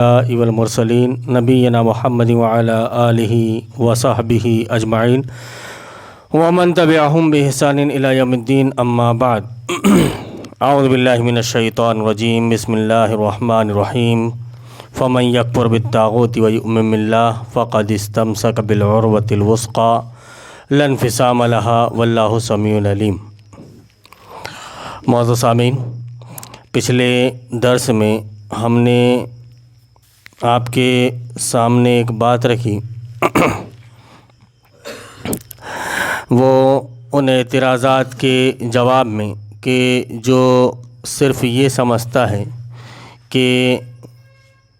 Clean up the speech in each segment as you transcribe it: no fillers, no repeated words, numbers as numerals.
والمرسلین نبینا محمد وعلی آلہ وصحبہ اجمعین ومن تبعہم بإحسان الی یوم الدین اما بعد اعوذ باللہ من الشیطان الرجیم بسم اللہ الرحمن الرحیم فمن یکفر بالطاغوت ویؤمن باللہ فقد استمسک بالعروۃ الوثقی لا انفصام لها واللہ سمیع علیم۔ معزز سامعین، پچھلے درس میں ہم نے آپ کے سامنے ایک بات رکھی، وہ ان اعتراضات کے جواب میں کہ جو صرف یہ سمجھتا ہے کہ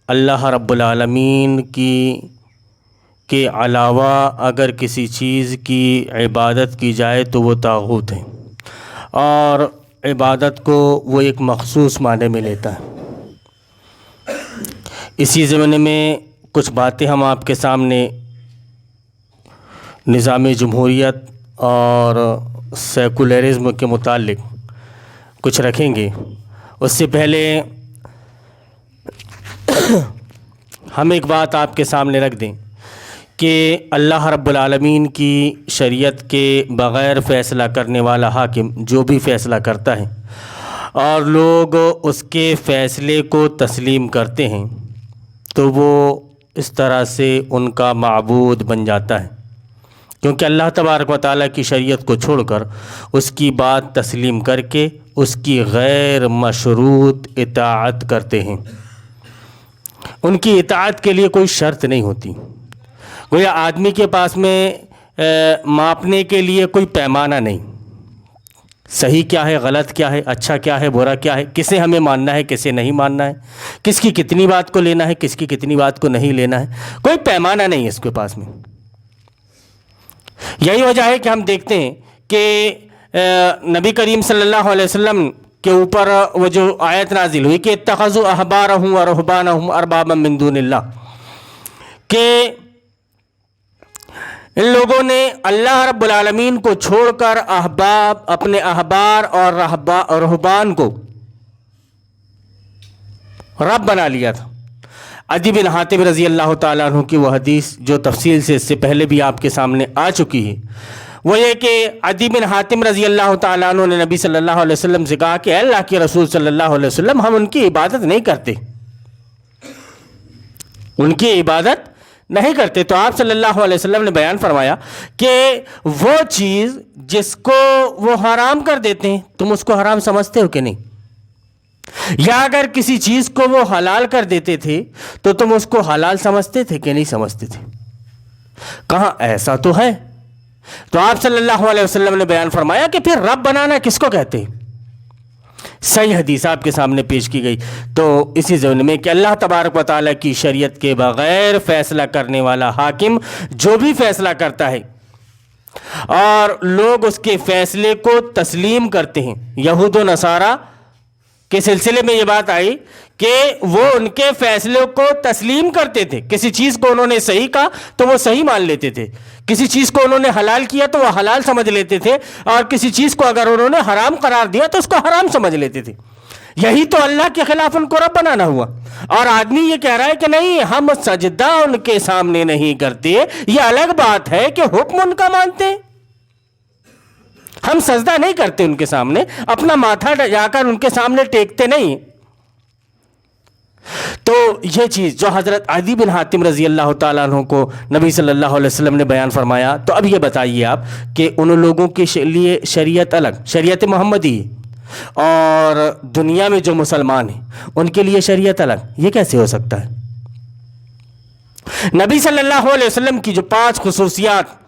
اللہ رب العالمین کے علاوہ اگر کسی چیز کی عبادت کی جائے تو وہ طاغوت ہے، اور عبادت کو وہ ایک مخصوص معنی میں لیتا ہے۔ اسی زمانے میں کچھ باتیں ہم آپ کے سامنے نظام جمہوریت اور سیکولرزم کے متعلق کچھ رکھیں گے۔ اس سے پہلے ہم ایک بات آپ کے سامنے رکھ دیں کہ اللہ رب العالمین کی شریعت کے بغیر فیصلہ کرنے والا حاکم جو بھی فیصلہ کرتا ہے اور لوگ اس کے فیصلے کو تسلیم کرتے ہیں تو وہ اس طرح سے ان کا معبود بن جاتا ہے، کیونکہ اللہ تبارک و تعالیٰ کی شریعت کو چھوڑ کر اس کی بات تسلیم کر کے اس کی غیر مشروط اطاعت کرتے ہیں۔ ان کی اطاعت کے لیے کوئی شرط نہیں ہوتی، گویا آدمی کے پاس میں ماپنے کے لیے کوئی پیمانہ نہیں، صحیح کیا ہے، غلط کیا ہے، اچھا کیا ہے، برا کیا ہے، کسے ہمیں ماننا ہے، کسے نہیں ماننا ہے، کس کی کتنی بات کو لینا ہے، کس کی کتنی بات کو نہیں لینا ہے، کوئی پیمانہ نہیں ہے اس کے پاس میں۔ یہی وجہ ہے کہ ہم دیکھتے ہیں کہ نبی کریم صلی اللہ علیہ وسلم کے اوپر وہ جو آیت نازل ہوئی کہ اتخذوا احبارهم ورهبانهم اربابا من دون اللہ، کہ ان لوگوں نے اللہ رب العالمین کو چھوڑ کر اپنے احبار اور رہبان کو رب بنا لیا تھا۔ عدی بن حاتم رضی اللہ تعالیٰ عنہ کی وہ حدیث جو تفصیل سے اس سے پہلے بھی آپ کے سامنے آ چکی ہے، وہ یہ کہ عدی بن حاتم رضی اللہ تعالیٰ عنہ نے نبی صلی اللہ علیہ وسلم سے کہا کہ اے اللہ کے رسول صلی اللہ علیہ وسلم، ہم ان کی عبادت نہیں کرتے، ان کی عبادت نہیں کرتے۔ تو آپ صلی اللہ علیہ وسلم نے بیان فرمایا کہ وہ چیز جس کو وہ حرام کر دیتے ہیں تم اس کو حرام سمجھتے ہو کہ نہیں، یا اگر کسی چیز کو وہ حلال کر دیتے تھے تو تم اس کو حلال سمجھتے تھے کہ نہیں سمجھتے تھے؟ کہاں ایسا تو ہے۔ تو آپ صلی اللہ علیہ وسلم نے بیان فرمایا کہ پھر رب بنانا کس کو کہتے ہیں؟ صحیح حدیث آپ کے سامنے پیش کی گئی۔ تو اسی زمانے میں کہ اللہ تبارک و تعالیٰ کی شریعت کے بغیر فیصلہ کرنے والا حاکم جو بھی فیصلہ کرتا ہے اور لوگ اس کے فیصلے کو تسلیم کرتے ہیں، یہود و نصارہ کے سلسلے میں یہ بات آئی کہ وہ ان کے فیصلے کو تسلیم کرتے تھے، کسی چیز کو انہوں نے صحیح کہا تو وہ صحیح مان لیتے تھے، کسی چیز کو انہوں نے حلال کیا تو وہ حلال سمجھ لیتے تھے، اور کسی چیز کو اگر انہوں نے حرام قرار دیا تو اس کو حرام سمجھ لیتے تھے۔ یہی تو اللہ کے خلاف ان کو رب بنانا ہوا۔ اور آدمی یہ کہہ رہا ہے کہ نہیں، ہم سجدہ ان کے سامنے نہیں کرتے، یہ الگ بات ہے کہ حکم ان کا مانتے ہیں، ہم سجدہ نہیں کرتے ان کے سامنے، اپنا ماتھا جا کر ان کے سامنے ٹیکتے نہیں۔ تو یہ چیز جو حضرت عدی بن حاتم رضی اللہ تعالیٰ عنہ کو نبی صلی اللہ علیہ وسلم نے بیان فرمایا، تو اب یہ بتائیے آپ کہ ان لوگوں کے لیے شریعت الگ، شریعت محمدی، اور دنیا میں جو مسلمان ہیں ان کے لیے شریعت الگ، یہ کیسے ہو سکتا ہے؟ نبی صلی اللہ علیہ وسلم کی جو 5 خصوصیات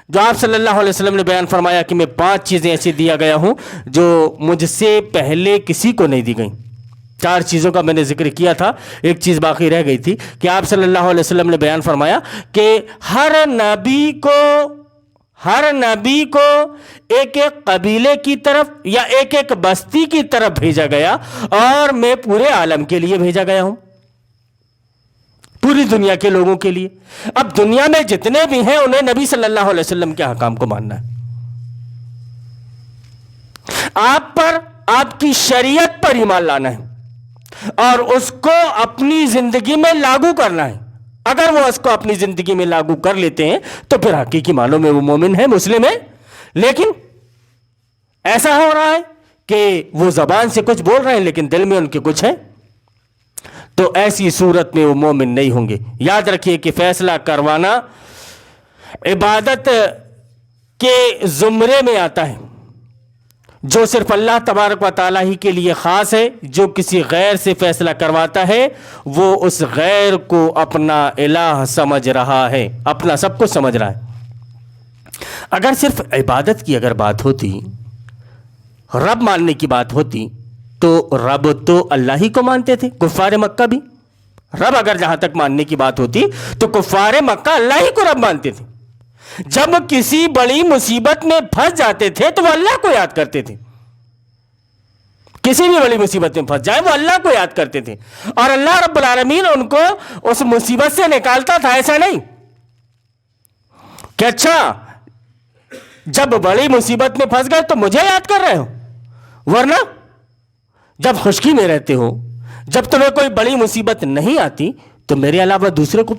جو آپ صلی اللہ علیہ وسلم نے بیان فرمایا کہ میں 5 چیزیں ایسی دیا گیا ہوں جو مجھ سے پہلے کسی کو نہیں دی گئیں، 4 چیزوں کا میں نے ذکر کیا تھا، ایک چیز باقی رہ گئی تھی کہ آپ صلی اللہ علیہ وسلم نے بیان فرمایا کہ ہر نبی کو ایک ایک قبیلے کی طرف یا ایک ایک بستی کی طرف بھیجا گیا، اور میں پورے عالم کے لیے بھیجا گیا ہوں، پوری دنیا کے لوگوں کے لیے۔ اب دنیا میں جتنے بھی ہیں انہیں نبی صلی اللہ علیہ وسلم کے احکام کو ماننا ہے، آپ پر، آپ کی شریعت پر ایمان لانا ہے۔ اور اس کو اپنی زندگی میں لاگو کرنا ہے. اگر وہ اس کو اپنی زندگی میں لاگو کر لیتے ہیں تو پھر حقیقی معنوں میں وہ مومن ہے, مسلم ہے. لیکن ایسا ہو رہا ہے کہ وہ زبان سے کچھ بول رہے ہیں لیکن دل میں ان کے کچھ ہے, تو ایسی صورت میں وہ مومن نہیں ہوں گے. یاد رکھیے کہ فیصلہ کروانا عبادت کے زمرے میں آتا ہے جو صرف اللہ تبارک و تعالیٰ ہی کے لیے خاص ہے. جو کسی غیر سے فیصلہ کرواتا ہے وہ اس غیر کو اپنا الہ سمجھ رہا ہے, اپنا سب کچھ سمجھ رہا ہے. اگر صرف عبادت کی اگر بات ہوتی, رب ماننے کی بات ہوتی, تو رب تو اللہ ہی کو مانتے تھے. کفار مکہ بھی رب اگر جہاں تک ماننے کی بات ہوتی تو کفار مکہ اللہ ہی کو رب مانتے تھے. جب کسی بڑی مصیبت میں پھنس جاتے تھے تو وہ اللہ کو یاد کرتے تھے. کسی بھی بڑی مصیبت میں پھنس جائے وہ اللہ کو یاد کرتے تھے, اور اللہ رب العالمین ان کو اس مصیبت سے نکالتا تھا. ایسا نہیں کہ اچھا جب بڑی مصیبت میں پھنس گئے تو مجھے یاد کر رہے ہو, ورنہ جب خشکی میں رہتے ہو, جب تمہیں کوئی بڑی مصیبت نہیں آتی تو میرے علاوہ دوسرے کو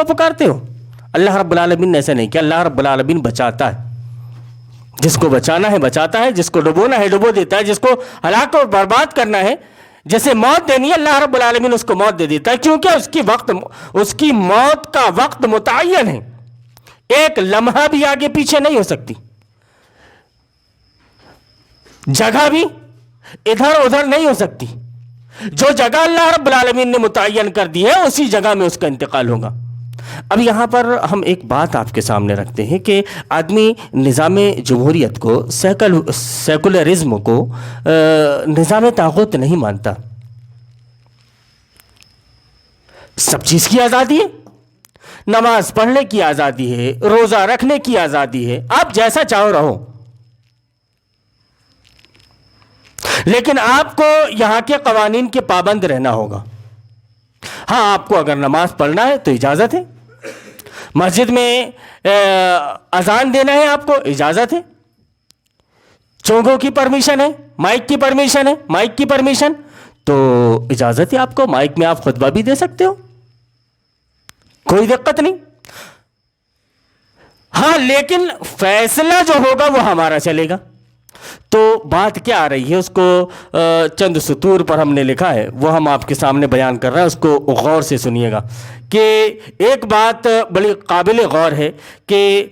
پکارتے ہو. اللہ رب العالمین نے ایسا نہیں کیا. اللہ رب العالمین بچاتا ہے, جس کو بچانا ہے بچاتا ہے, جس کو ڈبونا ہے ڈبو دیتا ہے, جس کو ہلاک اور برباد کرنا ہے, جیسے موت دینی ہے اللہ رب العالمین اس کو موت دے دیتا ہے, کیونکہ اس کی موت کا وقت متعین ہے. ایک لمحہ بھی آگے پیچھے نہیں ہو سکتی, جگہ بھی ادھر ادھر نہیں ہو سکتی. جو جگہ اللہ رب العالمین نے متعین کر دی ہے اسی جگہ میں اس کا انتقال ہوگا. اب یہاں پر ہم ایک بات آپ کے سامنے رکھتے ہیں کہ آدمی نظام جمہوریت کو, سیکولرزم کو نظام طاغوت نہیں مانتا. سب چیز کی آزادی ہے, نماز پڑھنے کی آزادی ہے, روزہ رکھنے کی آزادی ہے, آپ جیسا چاہو رہو, لیکن آپ کو یہاں کے قوانین کے پابند رہنا ہوگا. ہاں, آپ کو اگر نماز پڑھنا ہے تو اجازت ہے, مسجد میں اذان دینا ہے آپ کو اجازت ہے, چونگوں کی پرمیشن ہے, مائک کی پرمیشن ہے, مائک کی پرمیشن تو اجازت ہے آپ کو, مائک میں آپ خطبہ بھی دے سکتے ہو, کوئی دقت نہیں. ہاں, لیکن فیصلہ جو ہوگا وہ ہمارا چلے گا. تو بات کیا آ رہی ہے اس کو چند سطور پر ہم نے لکھا ہے, وہ ہم آپ کے سامنے بیان کر رہے ہیں, اس کو غور سے سنیے گا. کہ ایک بات بڑی قابل غور ہے کہ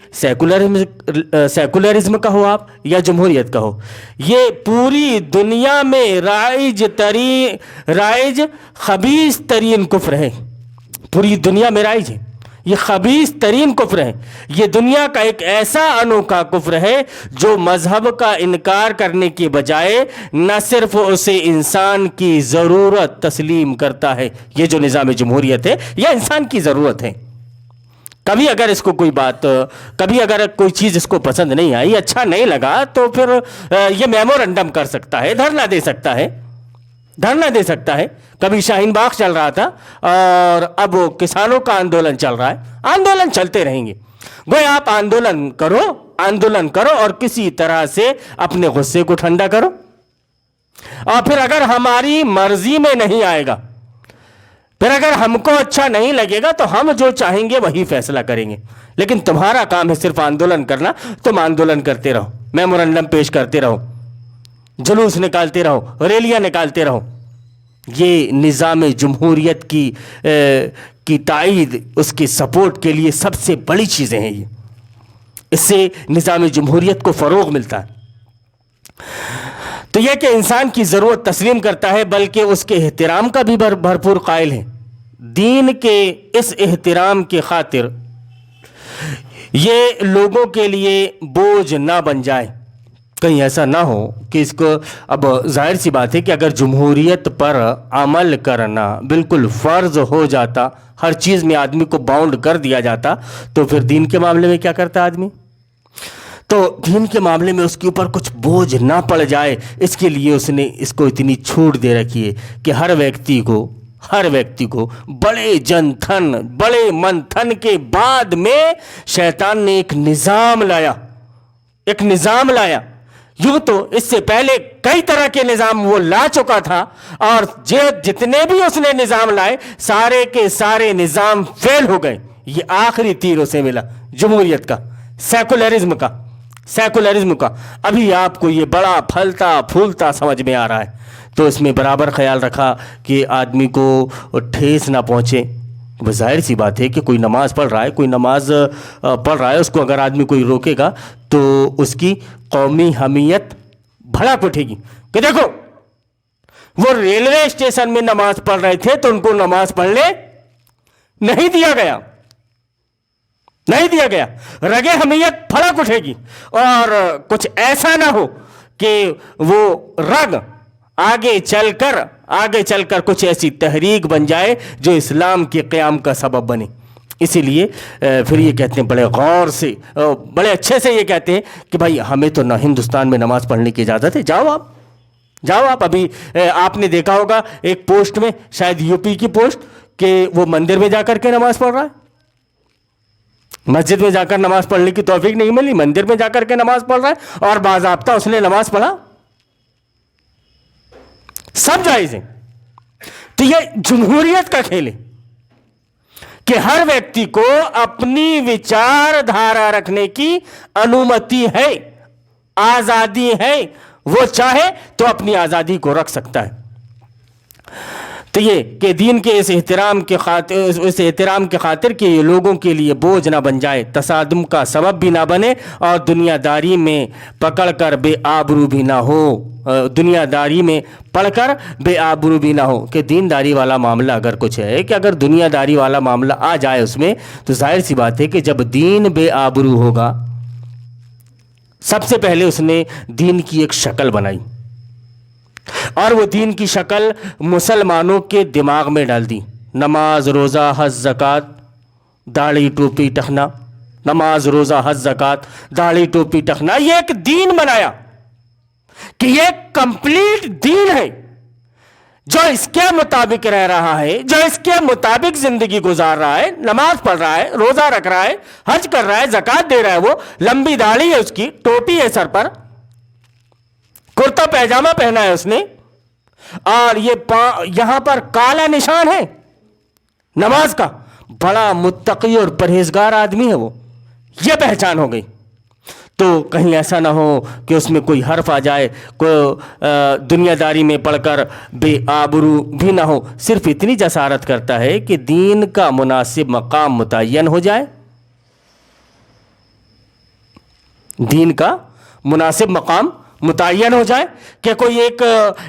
سیکولرزم کا ہو آپ یا جمہوریت کا ہو, یہ پوری دنیا میں رائج خبیث ترین کفر ہے. پوری دنیا میں رائج ہے, یہ خبیث ترین کفر ہے. یہ دنیا کا ایک ایسا انوکھا کفر ہے جو مذہب کا انکار کرنے کے بجائے نہ صرف اسے انسان کی ضرورت تسلیم کرتا ہے. یہ جو نظام جمہوریت ہے یہ انسان کی ضرورت ہے. کبھی اگر اس کو کوئی بات, کبھی اگر کوئی چیز اس کو پسند نہیں آئی, اچھا نہیں لگا, تو پھر یہ میمورنڈم کر سکتا ہے, دھرنا دے سکتا ہے, دھرنا دے سکتا ہے. کبھی شاہین باغ چل رہا تھا اور اب وہ کسانوں کا آندولن چل رہا ہے, آندولن چلتے رہیں گے. گویا آپ آندولن کرو اور کسی طرح سے اپنے غصے کو ٹھنڈا کرو, اور پھر اگر ہماری مرضی میں نہیں آئے گا, پھر اگر ہم کو اچھا نہیں لگے گا تو ہم جو چاہیں گے وہی فیصلہ کریں گے. لیکن تمہارا کام ہے صرف آندولن کرنا, تم آندولن کرتے رہو, میمورنڈم پیش کرتے رہو, جلوس نکالتے رہو, ریلیاں نکالتے رہو. یہ نظام جمہوریت کی تائید, اس کی سپورٹ کے لیے سب سے بڑی چیزیں ہیں. یہ اس سے نظام جمہوریت کو فروغ ملتا ہے. تو یہ کہ انسان کی ضرورت تسلیم کرتا ہے, بلکہ اس کے احترام کا بھی بھرپور قائل ہے. دین کے اس احترام کی خاطر یہ لوگوں کے لیے بوجھ نہ بن جائے. کہیں ایسا نہ ہو کہ اس کو, اب ظاہر سی بات ہے کہ اگر جمہوریت پر عمل کرنا بالکل فرض ہو جاتا, ہر چیز میں آدمی کو باؤنڈ کر دیا جاتا, تو پھر دین کے معاملے میں کیا کرتا آدمی؟ تو دین کے معاملے میں اس کے اوپر کچھ بوجھ نہ پڑ جائے, اس کے لیے اس نے اس کو اتنی چھوٹ دے رکھی ہے کہ ہر ویکتی کو بڑے جنتھن, بڑے منتھن کے بعد میں شیطان نے ایک نظام لایا یوں تو اس سے پہلے کئی طرح کے نظام وہ لا چکا تھا، اور جتنے بھی اس نے نظام لائے سارے کے سارے نظام فیل ہو گئے۔ یہ آخری تیر اسے ملا جمہوریت کا، سیکولرزم کا۔ ابھی آپ کو یہ بڑا پھلتا پھولتا سمجھ میں آ رہا ہے، تو اس میں برابر خیال رکھا کہ آدمی کو ٹھیس نہ پہنچے۔ ظاہر سی بات ہے کہ کوئی نماز پڑھ رہا ہے، اس کو اگر آدمی کوئی روکے گا تو اس کی قومی حمیت بھڑک اٹھے گی کہ دیکھو وہ ریلوے اسٹیشن میں نماز پڑھ رہے تھے تو ان کو نماز پڑھنے نہیں دیا گیا، رگے حمیت بھڑک اٹھے گی، اور کچھ ایسا نہ ہو کہ وہ رگ آگے چل کر کچھ ایسی تحریک بن جائے جو اسلام کے قیام کا سبب بنے۔ اسی لیے پھر یہ کہتے ہیں بڑے غور سے، بڑے اچھے سے یہ کہتے ہیں کہ بھائی ہمیں تو نہ ہندوستان میں نماز پڑھنے کی اجازت ہے، جاؤ آپ۔ ابھی آپ نے دیکھا ہوگا ایک پوسٹ میں، شاید یو پی کی پوسٹ، کہ وہ مندر میں جا کر کے نماز پڑھ رہا ہے۔ مسجد میں جا کر نماز پڑھنے کی توفیق نہیں ملی، مندر میں جا کر کے نماز پڑھ رہا ہے، اور باضابطہ اس نے نماز پڑھا۔ سب جائز ہیں۔ تو یہ جمہوریت کا کھیل ہے کہ ہر ویکتی کو اپنی وچار دھارا رکھنے کی انومتی ہے، آزادی ہے، وہ چاہے تو اپنی آزادی کو رکھ سکتا ہے۔ تو یہ کہ دین کے اس احترام کے خاطر کہ یہ لوگوں کے لیے بوجھ نہ بن جائے، تصادم کا سبب بھی نہ بنے، اور دنیا داری میں پکڑ کر بے آبرو بھی نہ ہو، کہ دینداری والا معاملہ اگر کچھ ہے، کہ اگر دنیا داری والا معاملہ آ جائے اس میں، تو ظاہر سی بات ہے کہ جب دین بے آبرو ہوگا، سب سے پہلے اس نے دین کی ایک شکل بنائی، اور وہ دین کی شکل مسلمانوں کے دماغ میں ڈال دی۔ نماز، روزہ، حج، زکوٰۃ، داڑھی ٹوپی ٹخنا، نماز، روزہ، حج، زکوٰۃ، داڑھی ٹوپی ٹخنا، یہ ایک دین بنایا کہ یہ ایک کمپلیٹ دین ہے، جو اس کے مطابق رہ رہا ہے، جو اس کے مطابق زندگی گزار رہا ہے، نماز پڑھ رہا ہے، روزہ رکھ رہا ہے، حج کر رہا ہے، زکوٰۃ دے رہا ہے، وہ لمبی داڑھی ہے اس کی، ٹوپی ہے سر پر، کرتا پیجامہ پہنا ہے اس نے، اور یہ یہاں پر کالا نشان ہے نماز کا، بڑا متقی اور پرہیزگار آدمی ہے وہ، یہ پہچان ہو گئی۔ تو کہیں ایسا نہ ہو کہ اس میں کوئی حرف آ جائے، کوئی دنیا داری میں پڑھ کر بے آبرو بھی نہ ہو، صرف اتنی جسارت کرتا ہے کہ دین کا مناسب مقام متعین ہو جائے، دین کا مناسب مقام متعین ہو جائے، کہ کوئی ایک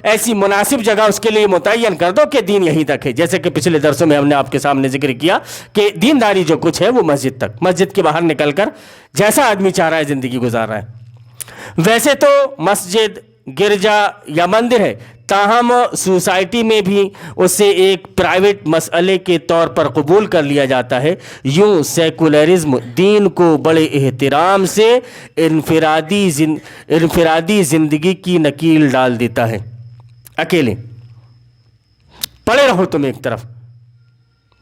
ایسی مناسب جگہ اس کے لیے متعین کر دو کہ دین یہیں تک ہے، جیسے کہ پچھلے درسوں میں ہم نے آپ کے سامنے ذکر کیا کہ دینداری جو کچھ ہے وہ مسجد تک، مسجد کے باہر نکل کر جیسا آدمی چاہ رہا ہے زندگی گزار رہا ہے۔ ویسے تو مسجد، گرجا یا مندر ہے، تاہم سوسائٹی میں بھی اسے ایک پرائیویٹ مسئلے کے طور پر قبول کر لیا جاتا ہے۔ یوں سیکولرزم دین کو بڑے احترام سے انفرادی زندگی کی نکیل ڈال دیتا ہے۔ اکیلے پڑے رہو، تم ایک طرف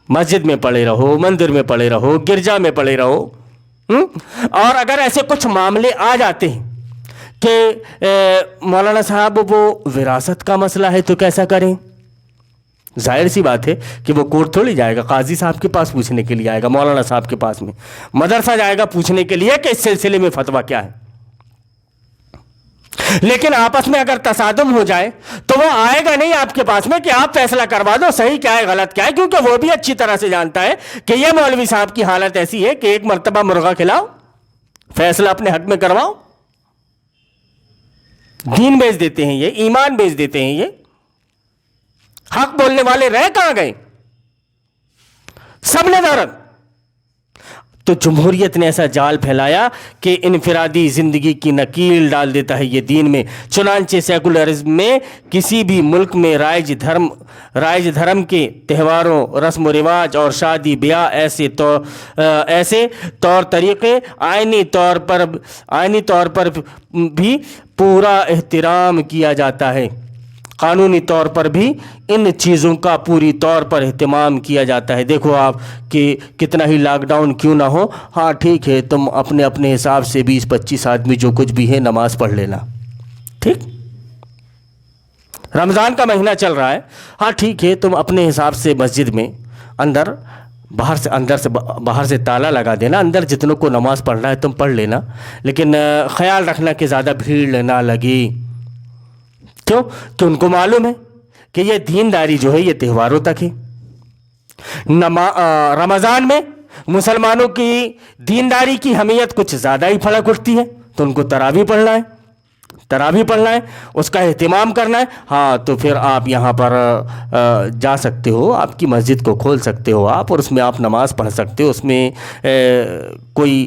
مسجد میں پڑے رہو، مندر میں پڑے رہو، گرجا میں پڑے رہو، اور اگر ایسے کچھ معاملے آ جاتے ہیں کہ مولانا صاحب وہ وراثت کا مسئلہ ہے تو کیسا کریں، ظاہر سی بات ہے کہ وہ کورٹ تھوڑی جائے گا، قاضی صاحب کے پاس پوچھنے کے لیے آئے گا، مولانا صاحب کے پاس میں مدرسہ جائے گا پوچھنے کے لیے کہ اس سلسلے میں فتویٰ کیا ہے۔ لیکن آپس میں اگر تصادم ہو جائے تو وہ آئے گا نہیں آپ کے پاس میں کہ آپ فیصلہ کروا دو صحیح کیا ہے غلط کیا ہے، کیونکہ وہ بھی اچھی طرح سے جانتا ہے کہ یہ مولوی صاحب کی حالت ایسی ہے کہ ایک مرتبہ مرغا کھلاؤ، فیصلہ اپنے حق میں کرواؤ۔ دین بیچ دیتے ہیں یہ، ایمان بیچ دیتے ہیں یہ، حق بولنے والے رہ کہاں گئے، سب نے دارت۔ تو جمہوریت نے ایسا جال پھیلایا کہ انفرادی زندگی کی نکیل ڈال دیتا ہے یہ دین میں۔ چنانچہ سیکولرزم میں کسی بھی ملک میں رائج دھرم کے تہواروں، رسم و رواج اور شادی بیاہ ایسے طور طریقے آئینی طور پر بھی پورا احترام کیا جاتا ہے، قانونی طور پر بھی ان چیزوں کا پوری طور پر اہتمام کیا جاتا ہے۔ دیکھو آپ کہ کتنا ہی لاک ڈاؤن کیوں نہ ہو، ہاں ٹھیک ہے تم اپنے حساب سے 20-25 آدمی جو کچھ بھی ہے نماز پڑھ لینا، ٹھیک, رمضان کا مہینہ چل رہا ہے, ہاں ٹھیک ہے, تم اپنے حساب سے مسجد میں باہر سے تالا لگا دینا, اندر جتنوں کو نماز پڑھنا ہے تم پڑھ لینا, لیکن خیال رکھنا کہ زیادہ بھیڑ نہ لگی. کیوں؟ کہ ان کو معلوم ہے کہ یہ دینداری جو ہے یہ تہواروں تک ہے. رمضان میں مسلمانوں کی دینداری کی اہمیت کچھ زیادہ ہی پھڑک اٹھتی ہے, تو ان کو تراویح پڑھنا ہے, اس کا اہتمام کرنا ہے. ہاں تو پھر آپ یہاں پر جا سکتے ہو, آپ کی مسجد کو کھول سکتے ہو آپ, اور اس میں آپ نماز پڑھ سکتے ہو, اس میں کوئی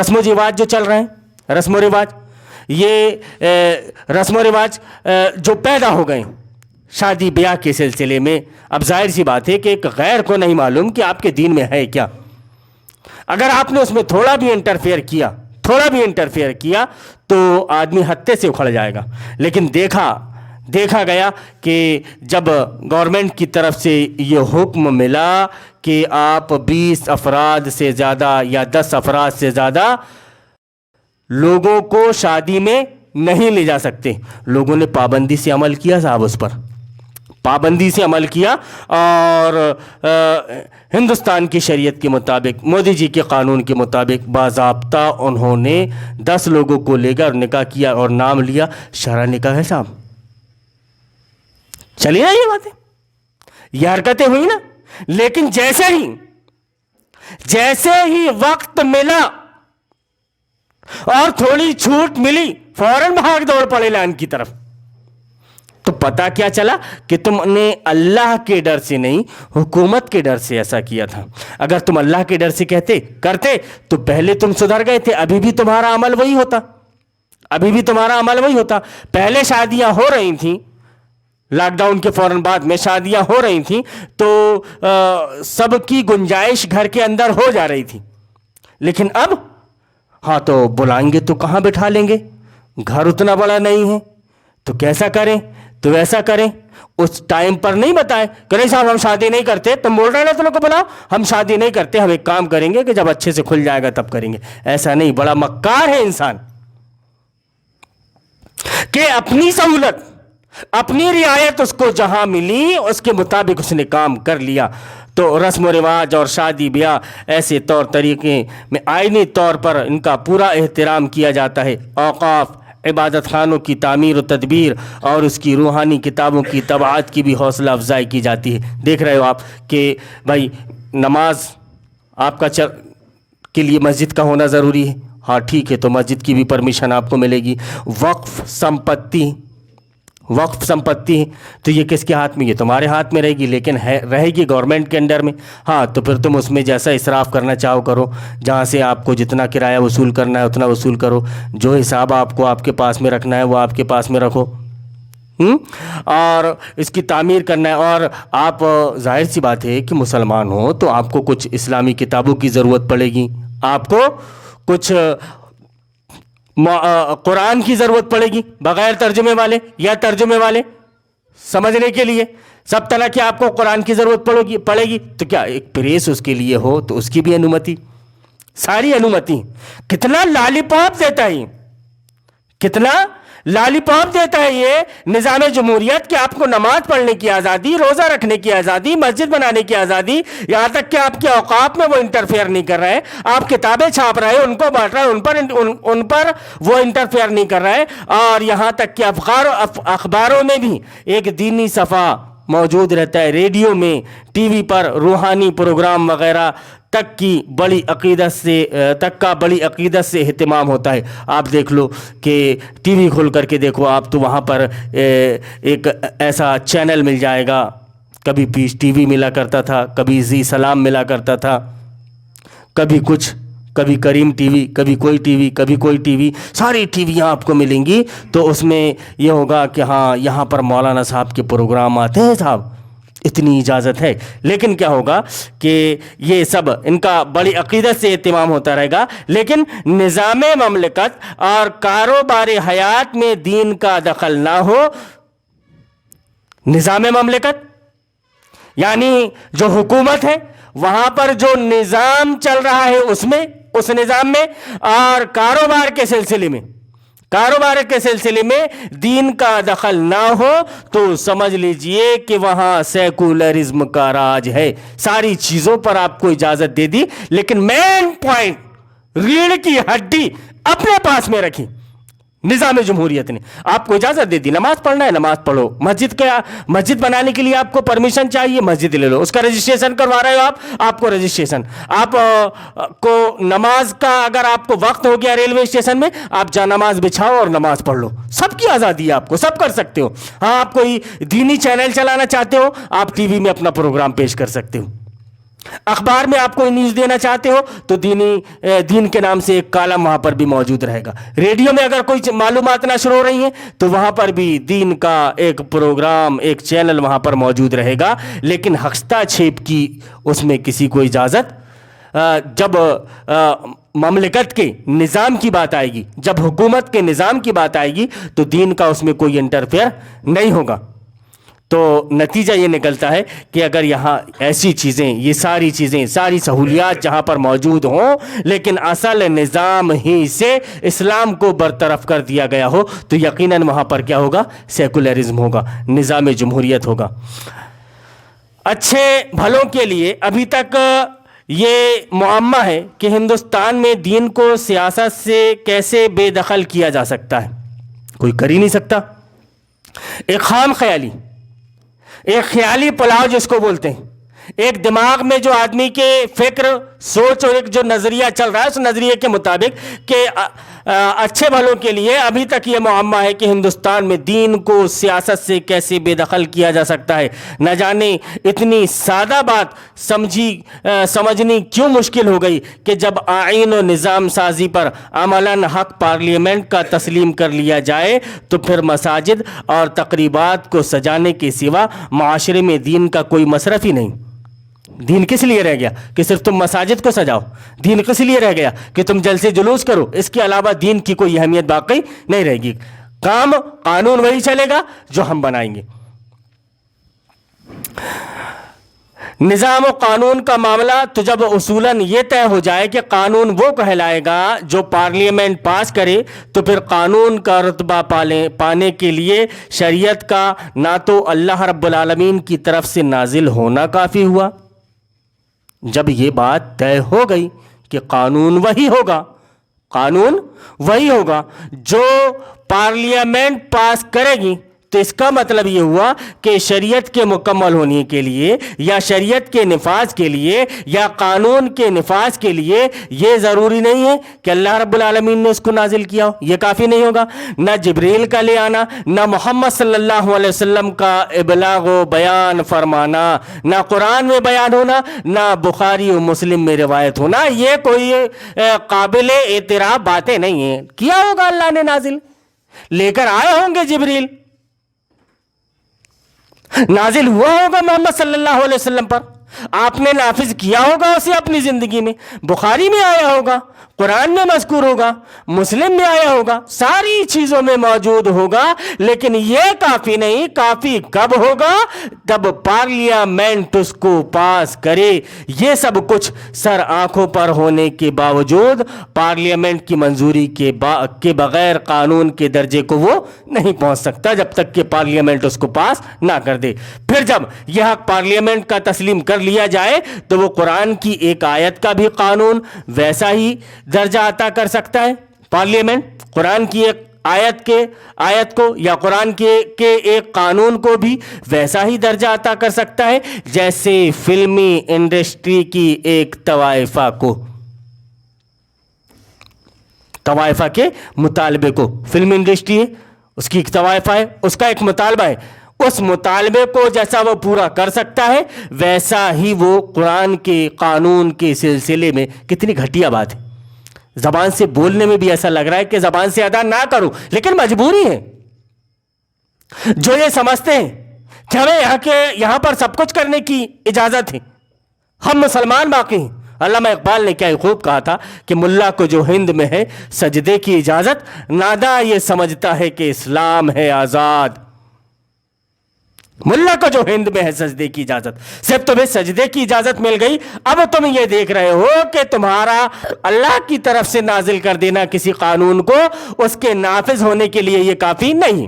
رسم و رواج جو چل رہے ہیں, رسم و رواج, یہ رسم و رواج جو پیدا ہو گئے شادی بیاہ کے سلسلے میں, اب ظاہر سی بات ہے کہ ایک غیر کو نہیں معلوم کہ آپ کے دین میں ہے کیا. اگر آپ نے اس میں تھوڑا بھی انٹرفیئر کیا تو آدمی ہتے سے اکھڑ جائے گا. لیکن دیکھا گیا کہ جب گورنمنٹ کی طرف سے یہ حکم ملا کہ آپ 20 افراد سے زیادہ یا 10 افراد سے زیادہ لوگوں کو شادی میں نہیں لے جا سکتے, لوگوں نے پابندی سے عمل کیا صاحب, اس پر پابندی سے عمل کیا, اور ہندوستان کی شریعت کے مطابق, مودی جی کے قانون کے مطابق باضابطہ انہوں نے 10 لوگوں کو لے کر نکاح کیا اور نام لیا شرع نکاح ہے صاحب. چلی نا یہ باتیں, یہ حرکتیں ہوئی نا. لیکن جیسے ہی وقت ملا اور تھوڑی چھوٹ ملی, فوراً بھاگ دوڑ پڑے لائن کی طرف. تو پتا کیا چلا کہ تم نے اللہ کے ڈر سے نہیں, حکومت کے ڈر سے ایسا کیا تھا. اگر تم اللہ کے ڈر سے کرتے تو پہلے تم سدھر گئے تھے, ابھی بھی تمہارا عمل وہی ہوتا. پہلے شادیاں ہو رہی تھیں, لاک ڈاؤن کے فوراً بعد میں شادیاں ہو رہی تھیں, تو سب کی گنجائش گھر کے اندر ہو جا رہی تھی. لیکن اب ہاں تو بلائیں گے تو کہاں بٹھا لیں گے, گھر اتنا بڑا نہیں ہے, تو کیسا کریں, تو ویسا کریں. اس ٹائم پر نہیں بتائے کہ نہیں صاحب ہم شادی نہیں کرتے, تم بول رہے ہیں نا تم کو بلاؤ, ہم شادی نہیں کرتے, ہم ایک کام کریں گے کہ جب اچھے سے کھل جائے گا تب کریں گے. ایسا نہیں, بڑا مکار ہے انسان کہ اپنی سہولت, اپنی رعایت اس کو جہاں ملی اس کے مطابق اس نے کام کر لیا. تو رسم و رواج اور شادی بیاہ ایسے طور طریقے میں آئینی طور پر ان کا پورا احترام کیا جاتا ہے. اوقاف, عبادت خانوں کی تعمیر و تدبیر اور اس کی روحانی کتابوں کی طباعت کی بھی حوصلہ افزائی کی جاتی ہے. دیکھ رہے ہو آپ کہ بھائی نماز آپ کا کے لیے مسجد کا ہونا ضروری ہے, ہاں ٹھیک ہے, تو مسجد کی بھی پرمیشن آپ کو ملے گی. وقف سمپتی تو یہ کس کے ہاتھ میں, یہ تمہارے ہاتھ میں رہے گی, لیکن رہے گی گورنمنٹ کے انڈر میں. ہاں تو پھر تم اس میں جیسا اسراف کرنا چاہو کرو, جہاں سے آپ کو جتنا کرایہ وصول کرنا ہے اتنا وصول کرو, جو حساب آپ کو آپ کے پاس میں رکھنا ہے وہ آپ کے پاس میں رکھو, اور اس کی تعمیر کرنا ہے. اور آپ ظاہر سی بات ہے کہ مسلمان ہو تو آپ کو کچھ اسلامی کتابوں کی ضرورت پڑے گی, آپ کو کچھ قرآن کی ضرورت پڑے گی بغیر ترجمے والے یا ترجمے والے سمجھنے کے لیے. سب طرح کی آپ کو قرآن کی ضرورت پڑے گی. تو کیا ایک پریس اس کے لیے ہو تو اس کی بھی انومتی, ساری انومتی. کتنا لالی پاپ دیتا ہے یہ نظام جمہوریت کہ آپ کو نماز پڑھنے کی آزادی, روزہ رکھنے کی آزادی, مسجد بنانے کی آزادی, یہاں تک کہ آپ کے اوقات میں وہ انٹرفیئر نہیں کر رہے, آپ کتابیں چھاپ رہے, ان کو بانٹ رہے, ان پر وہ انٹرفیئر نہیں کر رہے, اور یہاں تک کہ اخباروں میں بھی ایک دینی صفحہ موجود رہتا ہے, ریڈیو میں, ٹی وی پر روحانی پروگرام وغیرہ تک بڑی عقیدت سے اہتمام ہوتا ہے. آپ دیکھ لو کہ ٹی وی کھول کر کے دیکھو آپ, تو وہاں پر ایک ایسا چینل مل جائے گا, کبھی پیس ٹی وی ملا کرتا تھا, کبھی زی سلام ملا کرتا تھا, کبھی کچھ, کبھی کریم ٹی وی, کبھی کوئی ٹی وی, ساری ٹی ویاں آپ کو ملیں گی. تو اس میں یہ ہوگا کہ ہاں یہاں پر مولانا صاحب کے پروگرام آتے ہیں صاحب, اتنی اجازت ہے. لیکن کیا ہوگا کہ یہ سب ان کا بڑی عقیدت سے اہتمام ہوتا رہے گا, لیکن نظام مملکت اور کاروبار حیات میں دین کا دخل نہ ہو. نظام مملکت یعنی جو حکومت ہے, وہاں پر جو نظام چل رہا ہے اس نظام میں, اور کاروبار کے سلسلے میں کاروبار کے سلسلے میں دین کا دخل نہ ہو تو سمجھ لیجئے کہ وہاں سیکولرزم کا راج ہے. ساری چیزوں پر آپ کو اجازت دے دی, لیکن مین پوائنٹ, ریڑھ کی ہڈی اپنے پاس میں رکھی نظام جمہوریت نے. آپ کو اجازت دے دی, نماز پڑھنا ہے نماز پڑھو, مسجد بنانے کے لیے آپ کو پرمیشن چاہیے, مسجد لے لو, اس کا رجسٹریشن کروا رہے ہو آپ کو رجسٹریشن. آپ کو نماز کا اگر آپ کو وقت ہو گیا ریلوے اسٹیشن میں, آپ جا نماز بچھاؤ اور نماز پڑھ لو. سب کی آزادی ہے, آپ کو سب کر سکتے ہو. ہاں, آپ کوئی دینی چینل چلانا چاہتے ہو, آپ ٹی وی میں اپنا پروگرام پیش کر سکتے ہو. اخبار میں آپ کو نیوز دینا چاہتے ہو تو دین کے نام سے ایک کالم وہاں پر بھی موجود رہے گا. ریڈیو میں اگر کوئی معلومات نشر ہو رہی ہیں تو وہاں پر بھی دین کا ایک پروگرام, ایک چینل وہاں پر موجود رہے گا. لیکن ہستہ چھیپ کی اس میں کسی کو اجازت, جب مملکت کے نظام کی بات آئے گی, جب حکومت کے نظام کی بات آئے گی تو دین کا اس میں کوئی انٹرفیئر نہیں ہوگا. تو نتیجہ یہ نکلتا ہے کہ اگر یہاں ایسی چیزیں, یہ ساری چیزیں, ساری سہولیات جہاں پر موجود ہوں لیکن اصل نظام ہی سے اسلام کو برطرف کر دیا گیا ہو تو یقیناً وہاں پر کیا ہوگا؟ سیکولرزم ہوگا, نظام جمہوریت ہوگا. اچھے بھلوں کے لیے ابھی تک یہ معمہ ہے کہ ہندوستان میں دین کو سیاست سے کیسے بے دخل کیا جا سکتا ہے. کوئی کر ہی نہیں سکتا. ایک خام خیالی, ایک خیالی پلاؤ جس کو بولتے ہیں, ایک دماغ میں جو آدمی کے فکر, سوچ اور ایک جو نظریہ چل رہا ہے اس نظریے کے مطابق کہ اچھے بھلوں کے لیے ابھی تک یہ معمہ ہے کہ ہندوستان میں دین کو سیاست سے کیسے بے دخل کیا جا سکتا ہے. نہ جانے اتنی سادہ بات سمجھنی کیوں مشکل ہو گئی کہ جب آئین و نظام سازی پر عملاً حق پارلیمنٹ کا تسلیم کر لیا جائے تو پھر مساجد اور تقریبات کو سجانے کے سوا معاشرے میں دین کا کوئی مصرف ہی نہیں. دین کس لیے رہ گیا کہ صرف تم مساجد کو سجاؤ؟ دین کس لیے رہ گیا کہ تم جلسے جلوس کرو؟ اس کے علاوہ دین کی کوئی اہمیت باقی نہیں رہے گی. قانون وہی چلے گا جو ہم بنائیں گے. نظام و قانون کا معاملہ تو جب اصولاً یہ طے ہو جائے کہ قانون وہ کہلائے گا جو پارلیمنٹ پاس کرے تو پھر قانون کا رتبہ پانے کے لیے شریعت کا نہ تو اللہ رب العالمین کی طرف سے نازل ہونا کافی ہوا. جب یہ بات طے ہو گئی کہ قانون وہی ہوگا جو پارلیمنٹ پاس کرے گی, تو اس کا مطلب یہ ہوا کہ شریعت کے مکمل ہونے کے لیے یا شریعت کے نفاذ کے لیے یا قانون کے نفاذ کے لیے یہ ضروری نہیں ہے کہ اللہ رب العالمین نے اس کو نازل کیا ہو. یہ کافی نہیں ہوگا. نہ جبریل کا لے آنا, نہ محمد صلی اللہ علیہ وسلم کا ابلاغ و بیان فرمانا, نہ قرآن میں بیان ہونا, نہ بخاری و مسلم میں روایت ہونا, یہ کوئی قابل اعتراف باتیں نہیں ہیں. کیا ہوگا اللہ نے نازل, لے کر آئے ہوں گے جبریل, نازل ہوا ہوگا محمد صلی اللہ علیہ وسلم پر, آپ نے نافذ کیا ہوگا اسے اپنی زندگی میں. بخاری میں آیا ہوگا, قرآن میں مذکور ہوگا, مسلم میں آیا ہوگا, ساری چیزوں میں موجود ہوگا. لیکن یہ کافی نہیں. کافی کب ہوگا؟ جب پارلیمنٹ اس کو پاس کرے. یہ سب کچھ سر آنکھوں پر ہونے کے باوجود پارلیمنٹ کی منظوری کے بغیر قانون کے درجے کو وہ نہیں پہنچ سکتا جب تک کہ پارلیمنٹ اس کو پاس نہ کر دے. پھر جب یہ حق پارلیمنٹ کا تسلیم کر لیا جائے تو وہ قرآن کی ایک آیت کا بھی قانون ویسا ہی درجہ عطا کر سکتا ہے. پارلیمنٹ قرآن کی ایک آیت کو یا قرآن کے ایک قانون کو بھی ویسا ہی درجہ عطا کر سکتا ہے جیسے فلمی انڈسٹری کی ایک طوائفہ کے مطالبے کو. فلم انڈسٹری ہے, اس کی ایک طوائفہ ہے, اس کا ایک مطالبہ ہے, اس مطالبے کو جیسا وہ پورا کر سکتا ہے ویسا ہی وہ قرآن کے قانون کے سلسلے میں. کتنی گھٹیا بات ہے. زبان سے بولنے میں بھی ایسا لگ رہا ہے کہ زبان سے ادا نہ کروں, لیکن مجبوری ہے. جو یہ سمجھتے ہیں کہ ہمیں یہاں پر سب کچھ کرنے کی اجازت ہے, ہم مسلمان باقی ہیں. علامہ اقبال نے کیا خوب کہا تھا کہ ملا کو جو ہند میں ہے سجدے کی اجازت, نادا یہ سمجھتا ہے کہ اسلام ہے آزاد. ملا کو جو ہند میں ہے سجدے کی اجازت، صرف تمہیں سجدے کی اجازت مل گئی، اب تم یہ دیکھ رہے ہو کہ تمہارا اللہ کی طرف سے نازل کر دینا کسی قانون کو اس کے نافذ ہونے کے لیے یہ کافی نہیں،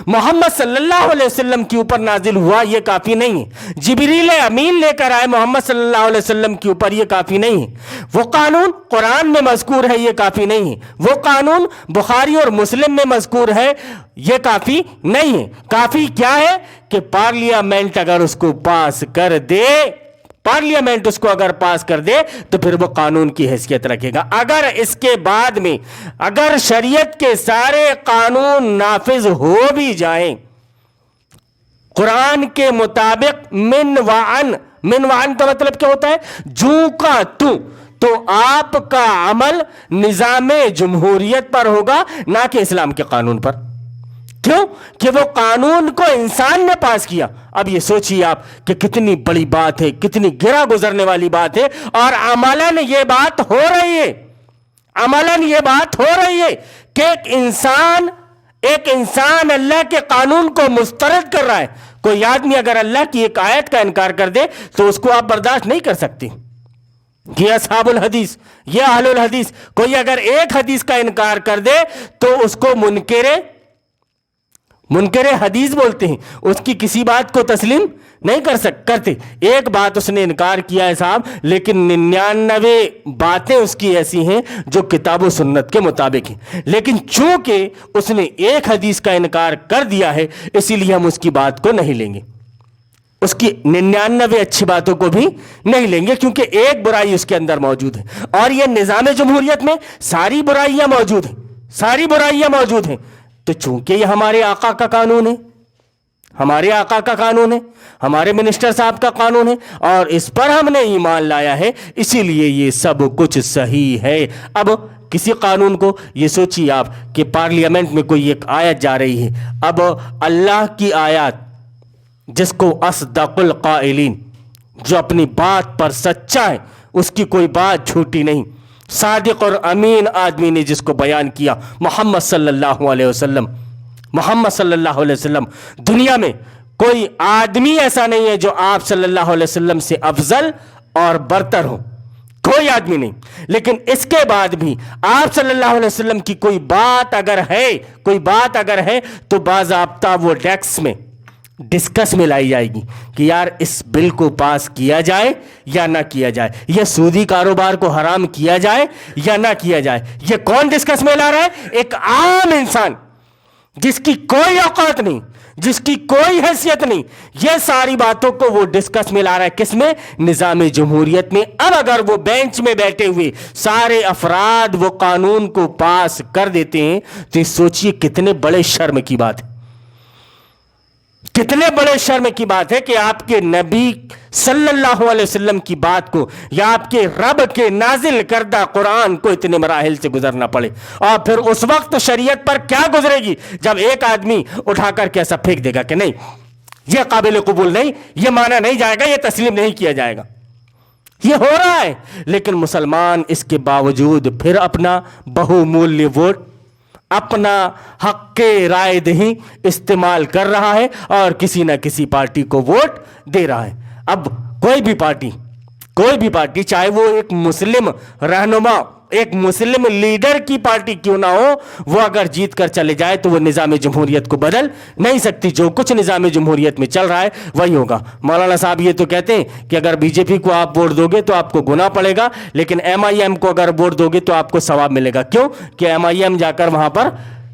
محمد صلی اللہ علیہ وسلم کے اوپر نازل ہوا یہ کافی نہیں ہے، جبریل امین لے کر آئے محمد صلی اللہ علیہ وسلم کے اوپر یہ کافی نہیں ہے، وہ قانون قرآن میں مذکور ہے یہ کافی نہیں ہے، وہ قانون بخاری اور مسلم میں مذکور ہے یہ کافی نہیں ہے، کافی کیا ہے کہ پارلیمنٹ اگر اس کو پاس کر دے، پارلیمنٹ اس کو اگر پاس کر دے تو پھر وہ قانون کی حیثیت رکھے گا، اگر اس کے بعد میں اگر شریعت کے سارے قانون نافذ ہو بھی جائیں قرآن کے مطابق من وعن کا مطلب کیا ہوتا ہے؟ جو کا تو آپ کا عمل نظام جمہوریت پر ہوگا نہ کہ اسلام کے قانون پر، کیوں کہ وہ قانون کو انسان نے پاس کیا۔ اب یہ سوچیے آپ کہ کتنی بڑی بات ہے، کتنی گرا گزرنے والی بات ہے، اور عملاً یہ بات ہو رہی ہے، عملاً یہ بات ہو رہی ہے کہ ایک انسان اللہ کے قانون کو مسترد کر رہا ہے۔ کوئی آدمی اگر اللہ کی ایک آیت کا انکار کر دے تو اس کو آپ برداشت نہیں کر سکتے، یہ اصحاب الحدیث، یہ اہل الحدیث، کوئی اگر ایک حدیث کا انکار کر دے تو اس کو منکر حدیث بولتے ہیں، اس کی کسی بات کو تسلیم نہیں کرتے۔ ایک بات اس نے انکار کیا ہے صاحب، لیکن 99 باتیں اس کی ایسی ہیں جو کتاب و سنت کے مطابق ہیں، لیکن چونکہ اس نے ایک حدیث کا انکار کر دیا ہے اسی لیے ہم اس کی بات کو نہیں لیں گے، اس کی 99 اچھی باتوں کو بھی نہیں لیں گے، کیونکہ ایک برائی اس کے اندر موجود ہے، اور یہ نظام جمہوریت میں ساری برائیاں موجود ہیں، تو چونکہ یہ ہمارے آقا کا قانون ہے، ہمارے منسٹر صاحب کا قانون ہے، اور اس پر ہم نے ایمان لایا ہے، اسی لیے یہ سب کچھ صحیح ہے۔ اب کسی قانون کو یہ سوچیے آپ کہ پارلیمنٹ میں کوئی ایک آیت جا رہی ہے، اب اللہ کی آیات جس کو اصدق القائلین، جو اپنی بات پر سچا ہے، اس کی کوئی بات جھوٹی نہیں، صادق اور امین آدمی نے جس کو بیان کیا، محمد صلی اللہ علیہ وسلم، دنیا میں کوئی آدمی ایسا نہیں ہے جو آپ صلی اللہ علیہ وسلم سے افضل اور برتر ہو، کوئی آدمی نہیں، لیکن اس کے بعد بھی آپ صلی اللہ علیہ وسلم کی کوئی بات اگر ہے تو باضابطہ وہ ڈسکس میں لائی جائے گی کہ یار اس بل کو پاس کیا جائے یا نہ کیا جائے، یہ سودی کاروبار کو حرام کیا جائے یا نہ کیا جائے۔ یہ کون ڈسکس میں لا رہا ہے؟ ایک عام انسان جس کی کوئی اوقات نہیں، جس کی کوئی حیثیت نہیں، یہ ساری باتوں کو وہ ڈسکس میں لا رہا ہے، کس میں؟ نظام جمہوریت میں۔ اب اگر وہ بینچ میں بیٹھے ہوئے سارے افراد وہ قانون کو پاس کر دیتے ہیں تو یہ سوچئے کتنے بڑے شرم کی بات ہے، کتنے بڑے شرم کی بات ہے کہ آپ کے نبی صلی اللہ علیہ وسلم کی بات کو یا آپ کے رب کے نازل کردہ قرآن کو اتنے مراحل سے گزرنا پڑے، اور پھر اس وقت شریعت پر کیا گزرے گی جب ایک آدمی اٹھا کر کے ایسا پھینک دے گا کہ نہیں یہ قابل قبول نہیں، یہ مانا نہیں جائے گا، یہ تسلیم نہیں کیا جائے گا۔ یہ ہو رہا ہے، لیکن مسلمان اس کے باوجود پھر اپنا بہومولیہ ووٹ، اپنا حق کے رائے دہی استعمال کر رہا ہے اور کسی نہ کسی پارٹی کو ووٹ دے رہا ہے۔ اب کوئی بھی پارٹی چاہے وہ ایک مسلم رہنما، ایک مسلم لیڈر کی پارٹی کیوں نہ ہو، وہ اگر جیت کر چلے جائے تو وہ نظام جمہوریت کو بدل نہیں سکتی۔ جو کچھ نظام جمہوریت میں چل رہا ہے وہی ہوگا۔ مولانا صاحب یہ تو کہتے ہیں کہ اگر بی جے پی کو آپ ووٹ دو گے تو آپ کو گناہ پڑے گا، لیکن ایم آئی ایم کو اگر ووٹ دو گے تو آپ کو ثواب ملے گا۔ کیوں؟ کہ ایم آئی ایم جا کر وہاں پر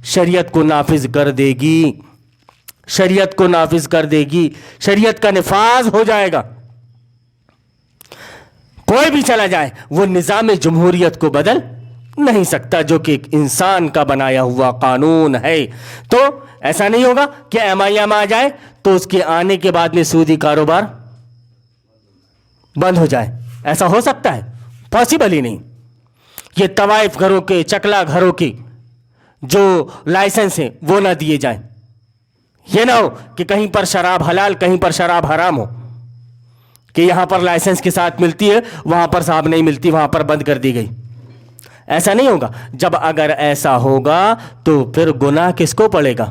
شریعت کو نافذ کر دے گی، شریعت کا نفاذ ہو جائے گا۔ کوئی بھی چلا جائے وہ نظام جمہوریت کو بدل نہیں سکتا، جو کہ ایک انسان کا بنایا ہوا قانون ہے۔ تو ایسا نہیں ہوگا کہ ایم آئی ایم آ جائے تو اس کے آنے کے بعد میں سودی کاروبار بند ہو جائے، ایسا ہو سکتا ہے؟ پاسبل ہی نہیں۔ یہ طوائف گھروں کے، چکلا گھروں کی جو لائسنس ہیں وہ نہ دیے جائیں، یہ نہ ہو کہ کہیں پر شراب حلال کہیں پر شراب حرام ہو، کہ یہاں پر لائسنس کے ساتھ ملتی ہے وہاں پر صاحب نہیں ملتی، وہاں پر بند کر دی گئی۔ ایسا نہیں ہوگا۔ جب اگر ایسا ہوگا تو پھر گناہ کس کو پڑے گا؟